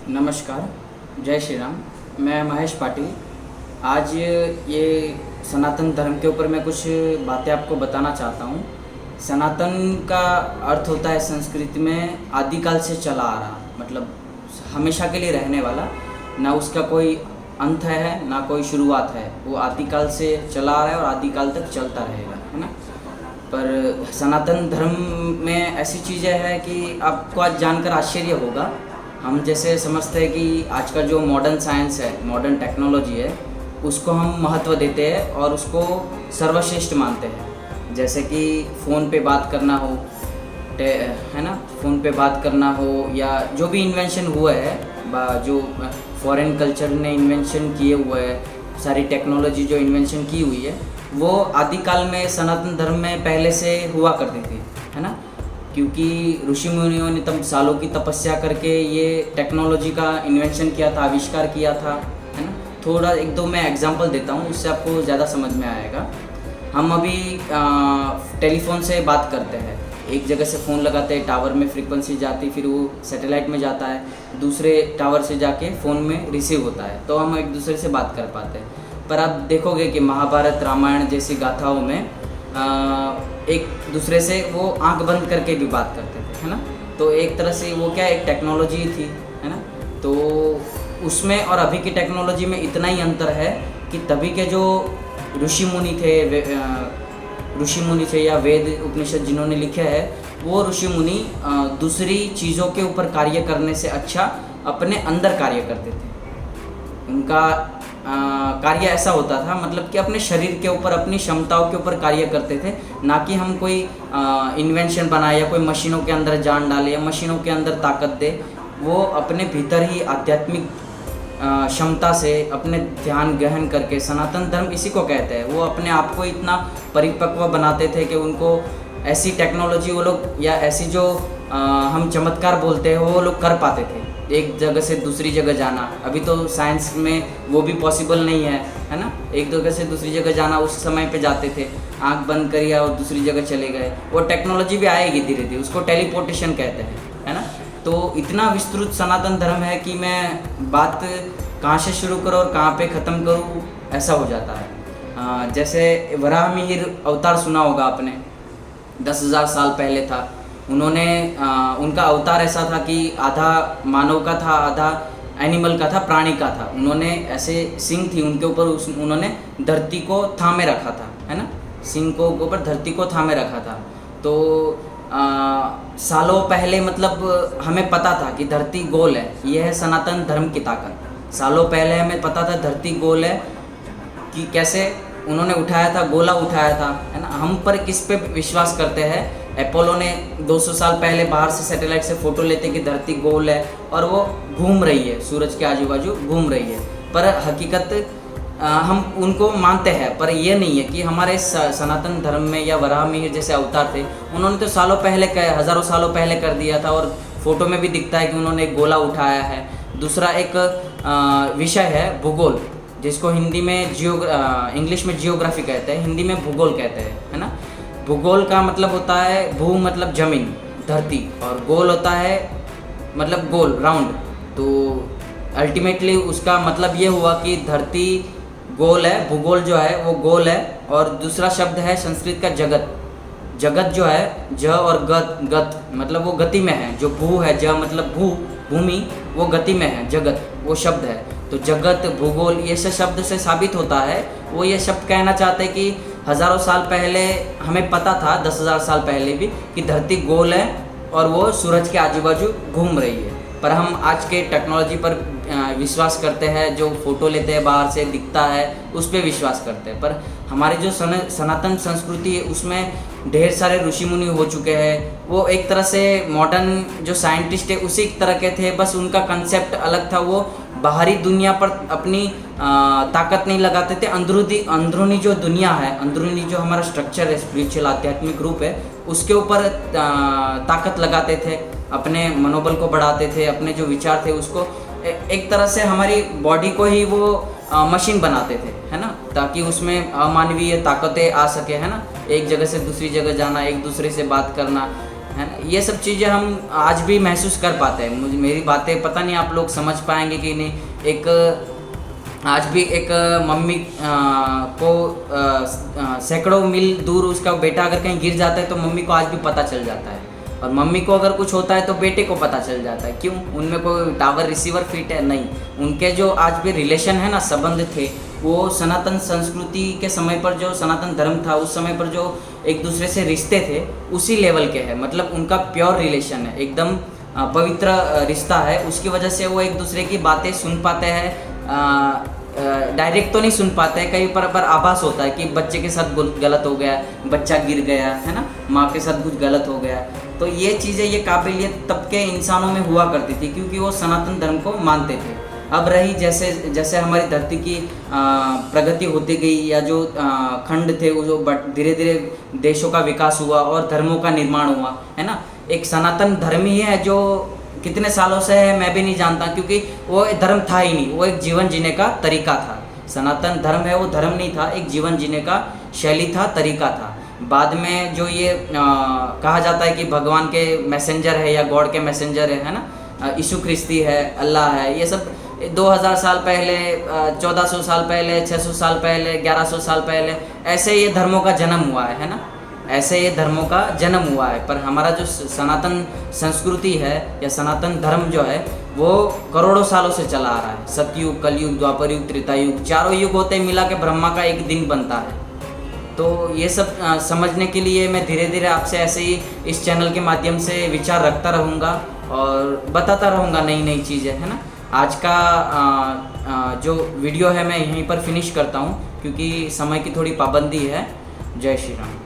नमस्कार, जय श्री राम। मैं महेश पाटिल। आज ये सनातन धर्म के ऊपर मैं कुछ बातें आपको बताना चाहता हूँ। सनातन का अर्थ होता है संस्कृत में आदिकाल से चला आ रहा, मतलब हमेशा के लिए रहने वाला, ना उसका कोई अंत है ना कोई शुरुआत है। वो आदिकाल से चला आ रहा है और आदिकाल तक चलता रहेगा, है ना। पर सनातन धर्म में ऐसी चीज़ें हैं कि आपको आज जानकर आश्चर्य होगा। हम जैसे समझते हैं कि आज का जो मॉडर्न साइंस है, मॉडर्न टेक्नोलॉजी है, उसको हम महत्व देते हैं और उसको सर्वश्रेष्ठ मानते हैं। जैसे कि फ़ोन पे बात करना हो, है ना, फ़ोन पे बात करना हो, या जो भी इन्वेंशन हुआ है, जो फॉरेन कल्चर ने इन्वेंशन किए हुए है, सारी टेक्नोलॉजी जो इन्वेंशन की हुई है, वो आदिकाल में सनातन धर्म में पहले से हुआ करती थी, है ना। क्योंकि ऋषि मुनियों ने तब सालों की तपस्या करके ये टेक्नोलॉजी का इन्वेंशन किया था, आविष्कार किया था, है ना। थोड़ा एक दो मैं एग्जांपल देता हूँ, उससे आपको ज़्यादा समझ में आएगा। हम अभी टेलीफोन से बात करते हैं, एक जगह से फ़ोन लगाते हैं, टावर में फ्रीक्वेंसी जाती, फिर वो सैटेलाइट में जाता है, दूसरे टावर से जाके फ़ोन में रिसीव होता है, तो हम एक दूसरे से बात कर पाते हैं। पर आप देखोगे कि महाभारत, रामायण जैसी गाथाओं में एक दूसरे से वो आंख बंद करके भी बात करते थे, है ना। तो एक तरह से वो क्या, एक टेक्नोलॉजी थी, है ना। तो उसमें और अभी की टेक्नोलॉजी में इतना ही अंतर है कि तभी के जो ऋषि मुनि थे या वेद उपनिषद जिन्होंने लिखे हैं, वो ऋषि मुनि दूसरी चीज़ों के ऊपर कार्य करने से अच्छा अपने अंदर कार्य करते थे। उनका कार्य ऐसा होता था, मतलब कि अपने शरीर के ऊपर, अपनी क्षमताओं के ऊपर कार्य करते थे, ना कि हम कोई इन्वेंशन बनाए या कोई मशीनों के अंदर जान डाले या मशीनों के अंदर ताकत दे। वो अपने भीतर ही आध्यात्मिक क्षमता से अपने ध्यान गहन करके, सनातन धर्म इसी को कहते हैं, वो अपने आप को इतना परिपक्व बनाते थे कि उनको ऐसी टेक्नोलॉजी वो लोग, या ऐसी जो हम चमत्कार बोलते हैं, वो लोग कर पाते थे, एक जगह से दूसरी जगह जाना। अभी तो साइंस में वो भी पॉसिबल नहीं है ना। एक जगह से दूसरी जगह जाना उस समय पे जाते थे, आंख बंद करिए और दूसरी जगह चले गए। वो टेक्नोलॉजी भी आएगी धीरे धीरे, उसको टेलीपोर्टेशन कहते हैं, है ना। तो इतना विस्तृत सनातन धर्म है कि मैं बात कहाँ से शुरू करूँ और कहाँ पे ख़त्म करूँ, ऐसा हो जाता है। जैसे वराह मिहिर अवतार सुना होगा आपने, 10,000 साल पहले था। उन्होंने उनका अवतार ऐसा था कि आधा मानव का था, आधा एनिमल का था, प्राणी का था। उन्होंने ऐसे सिंग थी उनके ऊपर, उन्होंने धरती को थामे रखा था, है ना। सिंग को ऊपर धरती को थामे रखा था। तो सालों पहले, मतलब हमें पता था कि धरती गोल है, यह है सनातन धर्म की ताकत। सालों पहले हमें पता था धरती गोल है, कि कैसे उन्होंने उठाया था, गोला उठाया था, है ना। हम पर किस पे विश्वास करते हैं? अपोलो ने 200 साल पहले बाहर से सैटेलाइट से फ़ोटो लेते कि धरती गोल है और वो घूम रही है, सूरज के आजू बाजू घूम रही है। पर हकीकत हम उनको मानते हैं, पर ये नहीं है कि हमारे सनातन धर्म में या वराह मिहिर जैसे अवतार थे, उन्होंने तो सालों पहले, हज़ारों सालों पहले कर दिया था, और फ़ोटो में भी दिखता है कि उन्होंने एक गोला उठाया है। दूसरा एक विषय है भूगोल, जिसको हिंदी में इंग्लिश में जियोग्राफी कहते हैं, हिंदी में भूगोल कहते हैं, है ना। भूगोल का मतलब होता है भू मतलब ज़मीन, धरती, और गोल होता है मतलब गोल, राउंड। तो अल्टीमेटली उसका मतलब ये हुआ कि धरती गोल है, भूगोल जो है वो गोल है। और दूसरा शब्द है संस्कृत का जगत। जगत जो है, ज और गत मतलब वो गति में है। जो भू है, ज मतलब भूमि, वो गति में है, जगत वो शब्द है। तो जगत, भूगोल, ये से शब्द से साबित होता है, वो ये शब्द कहना चाहते हैं कि हज़ारों साल पहले हमें पता था, 10,000 साल पहले भी, कि धरती गोल है और वो सूरज के आजू बाजू घूम रही है। पर हम आज के टेक्नोलॉजी पर विश्वास करते हैं, जो फ़ोटो लेते हैं बाहर से दिखता है उस पर विश्वास करते हैं। पर हमारी जो सनातन संस्कृति है, उसमें ढेर सारे ऋषि मुनि हो चुके हैं। वो एक तरह से मॉडर्न जो साइंटिस्ट है उसी तरह के थे, बस उनका कंसेप्ट अलग था। वो बाहरी दुनिया पर अपनी ताकत नहीं लगाते थे, अंदरूनी जो दुनिया है, अंदरूनी जो हमारा स्ट्रक्चर है, स्पिरिचुअल आध्यात्मिक रूप है, उसके ऊपर ताकत लगाते थे, अपने मनोबल को बढ़ाते थे, अपने जो विचार थे उसको एक तरह से हमारी बॉडी को ही वो मशीन बनाते थे, है ना, ताकि उसमें अमानवीय ताकतें आ सके, है ना। एक जगह से दूसरी जगह जाना, एक दूसरे से बात करना, है ना। ये सब चीज़ें हम आज भी महसूस कर पाते हैं। मुझे मेरी बातें पता नहीं आप लोग समझ पाएंगे कि नहीं। एक आज भी एक मम्मी को सैकड़ों मील दूर उसका बेटा अगर कहीं गिर जाता है तो मम्मी को आज भी पता चल जाता है, और मम्मी को अगर कुछ होता है तो बेटे को पता चल जाता है। क्यों? उनमें कोई टावर रिसीवर फिट है? नहीं। उनके जो आज भी रिलेशन है ना, संबंध थे, वो सनातन संस्कृति के समय पर जो सनातन धर्म था उस समय पर जो एक दूसरे से रिश्ते थे उसी लेवल के हैं। मतलब उनका प्योर रिलेशन है, एकदम पवित्र रिश्ता है। उसकी वजह से वो एक दूसरे की बातें सुन पाते हैं। डायरेक्ट तो नहीं सुन पाते हैं, कई पर आभास होता है कि बच्चे के साथ गलत हो गया, बच्चा गिर गया है ना, माँ के साथ कुछ गलत हो गया। तो ये चीज़ें, ये काबिलियत तब के इंसानों में हुआ करती थी क्योंकि वो सनातन धर्म को मानते थे। अब रही जैसे जैसे हमारी धरती की प्रगति होती गई, या जो खंड थे वो जो धीरे धीरे देशों का विकास हुआ और धर्मों का निर्माण हुआ, है ना। एक सनातन धर्म ही है जो कितने सालों से है मैं भी नहीं जानता, क्योंकि वो धर्म था ही नहीं, वो एक जीवन जीने का तरीका था। सनातन धर्म है वो धर्म नहीं था, एक जीवन जीने का शैली था, तरीका था। बाद में जो ये कहा जाता है कि भगवान के मैसेंजर है या गॉड के मैसेंजर है ना, यीशु ख्रिस्ती है, अल्लाह है, ये सब 2000 साल पहले, 1400 साल पहले, 600 साल पहले, 1100 साल पहले ऐसे ये धर्मों का जन्म हुआ है ना, ऐसे ये धर्मों का जन्म हुआ है। पर हमारा जो सनातन संस्कृति है या सनातन धर्म जो है वो करोड़ों सालों से चला आ रहा है। सतयुग, कलयुग, द्वापर युग, त्रेता युग, चारों युग होते मिला के ब्रह्मा का एक दिन बनता है। तो ये सब समझने के लिए मैं धीरे धीरे आपसे ऐसे ही इस चैनल के माध्यम से विचार रखता रहूँगा और बताता रहूँगा नई नई चीज़ें, है ना। आज का जो वीडियो है मैं यहीं पर फिनिश करता हूँ क्योंकि समय की थोड़ी पाबंदी है। जय श्री राम।